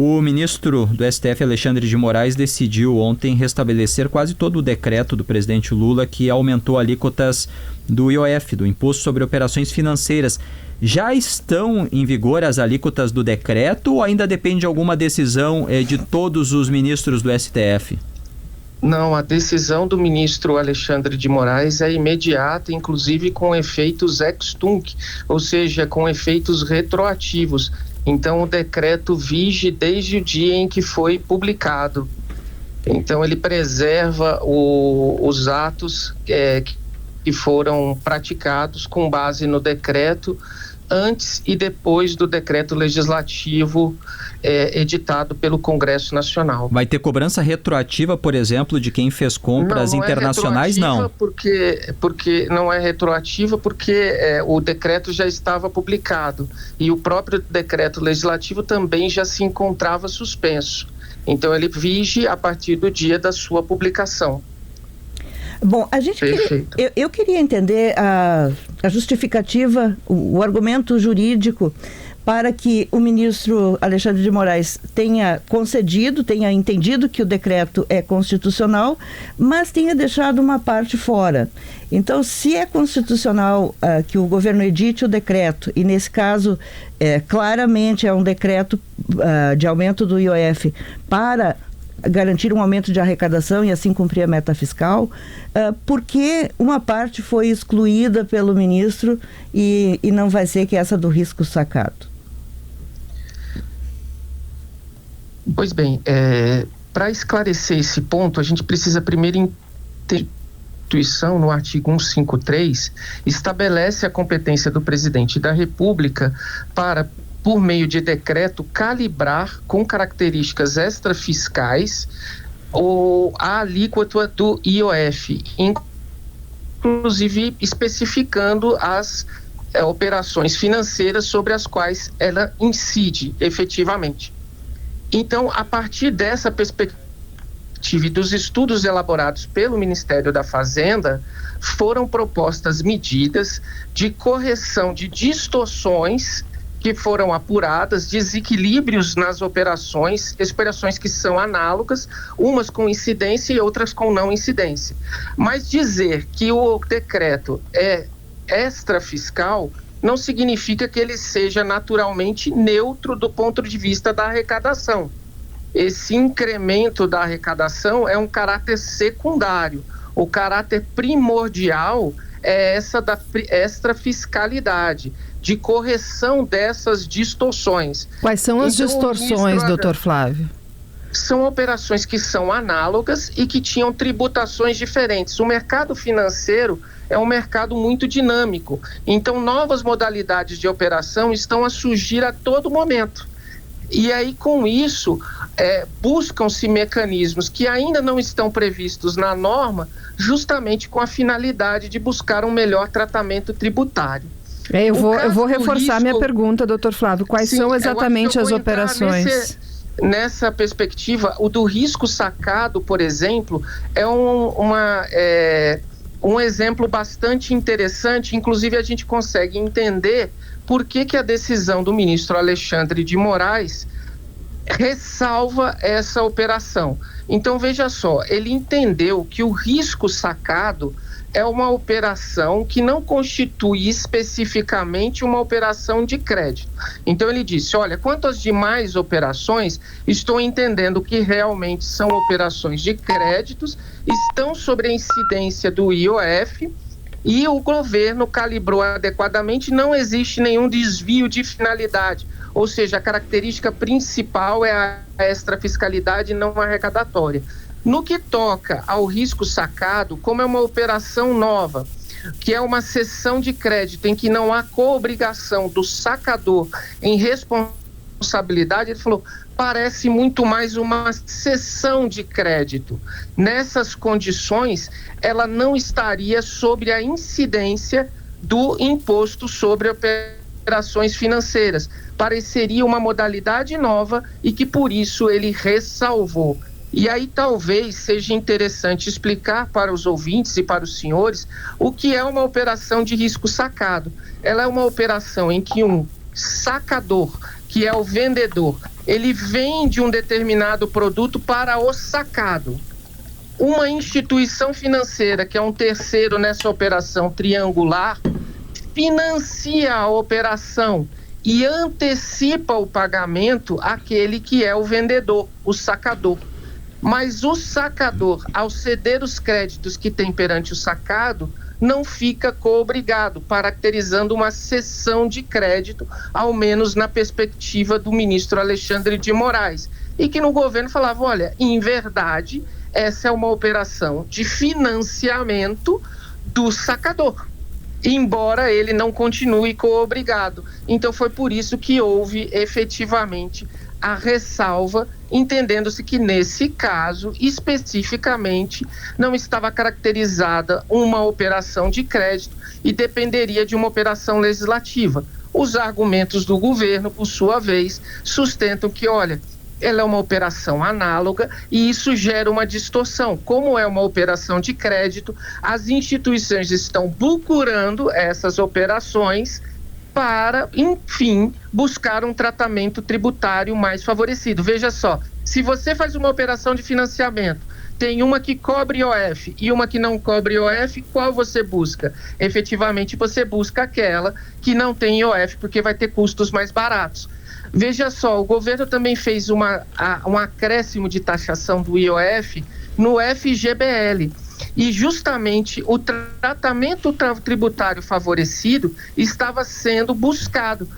O ministro do STF, Alexandre de Moraes, decidiu ontem restabelecer quase todo o decreto do presidente Lula que aumentou alíquotas do IOF, do Imposto sobre Operações Financeiras. Já estão em vigor as alíquotas do decreto ou ainda depende de alguma decisão de todos os ministros do STF? Não, a decisão do ministro Alexandre de Moraes é imediata, inclusive com efeitos ex tunc, ou seja, com efeitos retroativos. Então, o decreto vige desde o dia em que foi publicado. Então, ele preserva os atos que foram praticados com base no decreto antes e depois do decreto legislativo editado pelo Congresso Nacional. Vai ter cobrança retroativa, por exemplo, de quem fez compras internacionais? Não. Porque não é retroativa, porque o decreto já estava publicado e o próprio decreto legislativo também já se encontrava suspenso. Então ele vige a partir do dia da sua publicação. Bom, eu queria entender a justificativa, o argumento jurídico para que o ministro Alexandre de Moraes tenha entendido que o decreto é constitucional, mas tenha deixado uma parte fora. Então, se é constitucional que o governo edite o decreto, e nesse caso, claramente é um decreto de aumento do IOF para garantir um aumento de arrecadação e assim cumprir a meta fiscal, por que uma parte foi excluída pelo ministro e não vai ser que essa do risco sacado? Pois bem, para esclarecer esse ponto, a gente precisa primeiro entender. A Constituição, no artigo 153, estabelece a competência do presidente da República para, por meio de decreto, calibrar com características extrafiscais a alíquota do IOF, inclusive especificando as operações financeiras sobre as quais ela incide efetivamente. Então, a partir dessa perspectiva e dos estudos elaborados pelo Ministério da Fazenda, foram propostas medidas de correção de distorções que foram apuradas, desequilíbrios nas operações que são análogas, umas com incidência e outras com não incidência. Mas dizer que o decreto é extrafiscal não significa que ele seja naturalmente neutro do ponto de vista da arrecadação. Esse incremento da arrecadação é um caráter secundário. O caráter primordial é essa da extrafiscalidade, de correção dessas distorções. Quais são as distorções, doutor Flávio? São operações que são análogas e que tinham tributações diferentes. O mercado financeiro é um mercado muito dinâmico, então novas modalidades de operação estão a surgir a todo momento. E aí, com isso, buscam-se mecanismos que ainda não estão previstos na norma, justamente com a finalidade de buscar um melhor tratamento tributário. Eu vou reforçar minha pergunta, doutor Flávio. Quais são exatamente as operações? Nessa perspectiva, o do risco sacado, por exemplo, é um exemplo bastante interessante. Inclusive, a gente consegue entender por que a decisão do ministro Alexandre de Moraes ressalva essa operação. Então, veja só, ele entendeu que o risco sacado é uma operação que não constitui especificamente uma operação de crédito. Então ele disse, olha, quanto às demais operações, estou entendendo que realmente são operações de créditos, estão sob a incidência do IOF e o governo calibrou adequadamente, não existe nenhum desvio de finalidade, ou seja, a característica principal é a extrafiscalidade não arrecadatória. No que toca ao risco sacado, como é uma operação nova, que é uma cessão de crédito em que não há coobrigação do sacador em responsabilidade, ele falou, parece muito mais uma cessão de crédito. Nessas condições, ela não estaria sob a incidência do imposto sobre operações financeiras. Pareceria uma modalidade nova e que por isso ele ressalvou. E aí talvez seja interessante explicar para os ouvintes e para os senhores o que é uma operação de risco sacado. Ela é uma operação em que um sacador que é o vendedor. Ele vende um determinado produto para o sacado. Uma instituição financeira, que é um terceiro nessa operação triangular, financia a operação e antecipa o pagamento àquele que é o vendedor, o sacador. Mas o sacador, ao ceder os créditos que tem perante o sacado, não fica coobrigado, caracterizando uma cessão de crédito, ao menos na perspectiva do ministro Alexandre de Moraes. E que no governo falava, olha, em verdade, essa é uma operação de financiamento do sacador, embora ele não continue coobrigado. Então foi por isso que houve efetivamente a ressalva, entendendo-se que nesse caso, especificamente, não estava caracterizada uma operação de crédito e dependeria de uma operação legislativa. Os argumentos do governo, por sua vez, sustentam que, olha, ela é uma operação análoga e isso gera uma distorção. Como é uma operação de crédito, as instituições estão procurando essas operações para, enfim, buscar um tratamento tributário mais favorecido. Veja só, se você faz uma operação de financiamento, tem uma que cobre IOF e uma que não cobre IOF, qual você busca? Efetivamente, você busca aquela que não tem IOF, porque vai ter custos mais baratos. Veja só, o governo também fez um acréscimo de taxação do IOF no FGBL. E justamente o tratamento tributário favorecido estava sendo buscado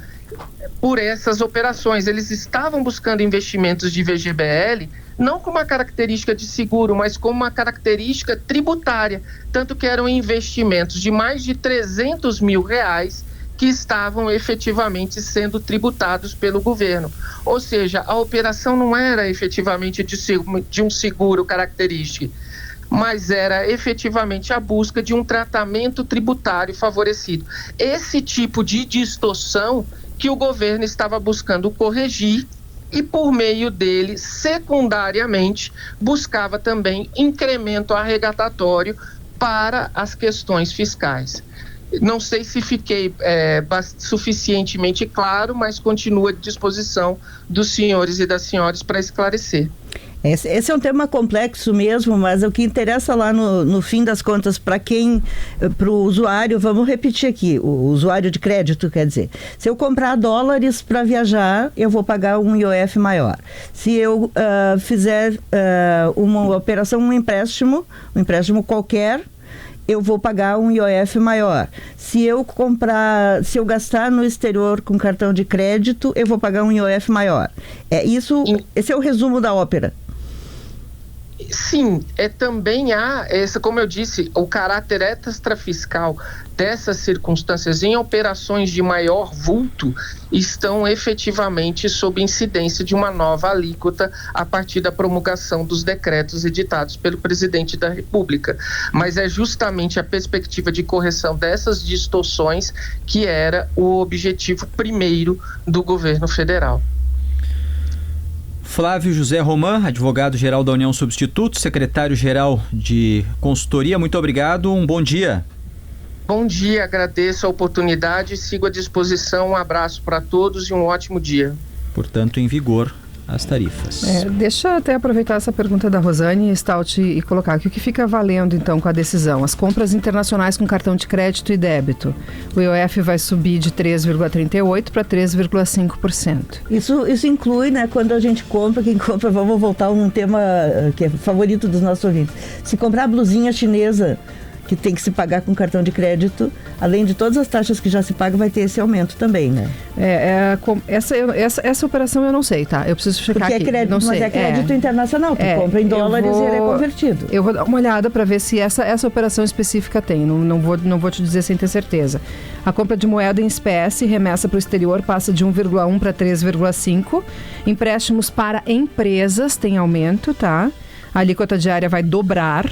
por essas operações. Eles estavam buscando investimentos de VGBL, não com uma característica de seguro, mas com uma característica tributária. Tanto que eram investimentos de mais de R$300 mil que estavam efetivamente sendo tributados pelo governo. Ou seja, a operação não era efetivamente de um seguro característico, mas era efetivamente a busca de um tratamento tributário favorecido. Esse tipo de distorção que o governo estava buscando corrigir e, por meio dele, secundariamente, buscava também incremento arrecadatório para as questões fiscais. Não sei se fiquei suficientemente claro, mas continuo à disposição dos senhores e das senhoras para esclarecer. Esse é um tema complexo mesmo, mas o que interessa lá no fim das contas para o usuário, vamos repetir aqui, o usuário de crédito, quer dizer, se eu comprar dólares para viajar, eu vou pagar um IOF maior. Se eu fizer uma operação, um empréstimo qualquer, eu vou pagar um IOF maior. Se eu gastar no exterior com cartão de crédito, eu vou pagar um IOF maior. Esse é o resumo da ópera. Sim, também como eu disse, o caráter extrafiscal dessas circunstâncias em operações de maior vulto estão efetivamente sob incidência de uma nova alíquota a partir da promulgação dos decretos editados pelo presidente da República. Mas é justamente a perspectiva de correção dessas distorções que era o objetivo primeiro do governo federal. Flávio José Roman, advogado-geral da União Substitutos, secretário-geral de consultoria, muito obrigado, um bom dia. Bom dia, agradeço a oportunidade, sigo à disposição, um abraço para todos e um ótimo dia. Portanto, em vigor as tarifas. Deixa eu até aproveitar essa pergunta da Rosane Stout e colocar aqui o que fica valendo então com a decisão. As compras internacionais com cartão de crédito e débito. O IOF vai subir de 3,38% para 3,5%. Isso inclui, né, quando a gente compra, vamos voltar a um tema que é favorito dos nossos ouvintes. Se comprar blusinha chinesa, que tem que se pagar com cartão de crédito, além de todas as taxas que já se pagam, vai ter esse aumento também, né? Essa operação eu não sei, tá? Eu preciso checar porque aqui. Crédito, não sei. É crédito internacional, tu compra em dólares e ele é convertido. Eu vou dar uma olhada para ver se essa operação específica tem, não vou te dizer sem ter certeza. A compra de moeda em espécie, remessa para o exterior, passa de 1,1 para 3,5. Empréstimos para empresas tem aumento, tá? A alíquota diária vai dobrar.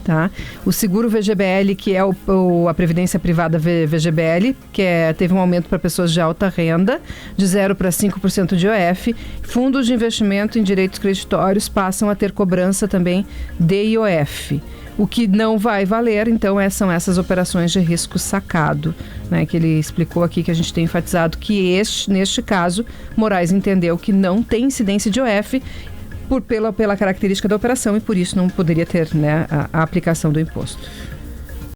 Tá? O seguro VGBL, que é a previdência privada VGBL, que teve um aumento para pessoas de alta renda, de 0 para 5% de IOF. Fundos de investimento em direitos creditórios passam a ter cobrança também de IOF. O que não vai valer, então, são essas operações de risco sacado, né, que ele explicou aqui, que a gente tem enfatizado que neste caso, Moraes entendeu que não tem incidência de IOF pela característica da operação e por isso não poderia ter, né, a aplicação do imposto.